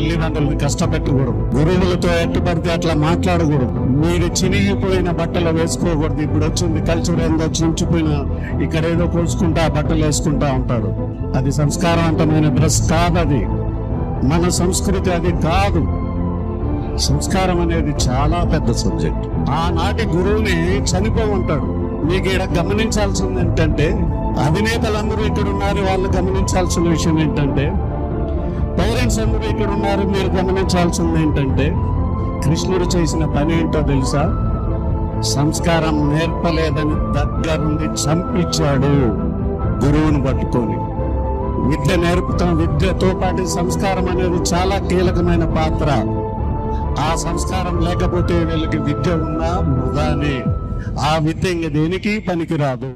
తల్లిదండ్రులను కష్టపెట్టకూడదు, గురువులతో ఎట్టుపడితే అట్లా మాట్లాడకూడదు, మీరు చినిగిపోయిన బట్టలు వేసుకోకూడదు. ఇప్పుడు వచ్చింది కల్చర్ ఏందో చించిపోయిన ఇక్కడ ఏదో కోసుకుంటా బట్టలు వేసుకుంటా ఉంటాడు. అది సంస్కారవంతమైన డ్రెస్ కాదు, అది మన సంస్కృతి అది కాదు. సంస్కారం అనేది చాలా పెద్ద సబ్జెక్ట్. ఆనాటి గురువుని చనిపోమంటాడు. మీకు ఇక్కడ గమనించాల్సింది ఏంటంటే, అధినేతలందరూ ఇక్కడ ఉన్నారు, వాళ్ళు గమనించాల్సిన విషయం ఏంటంటే, పేరెంట్స్ అందరూ ఇక్కడ ఉన్నారు, మీరు గమనించాల్సింది ఏంటంటే, కృష్ణుడు చేసిన పని ఏంటో తెలుసా? సంస్కారం నేర్పలేదని దగ్గరుండి చంపించాడు గురువుని పట్టుకొని. విద్య నేర్పుతాం, విద్యతో పాటు సంస్కారం అనేది చాలా కీలకమైన పాత్ర. ఆ సంస్కారం లేకపోతే వీళ్ళకి విద్య ఉన్నా వృధానే. ఆ విద్య ఇంక దేనికి పనికిరాదు.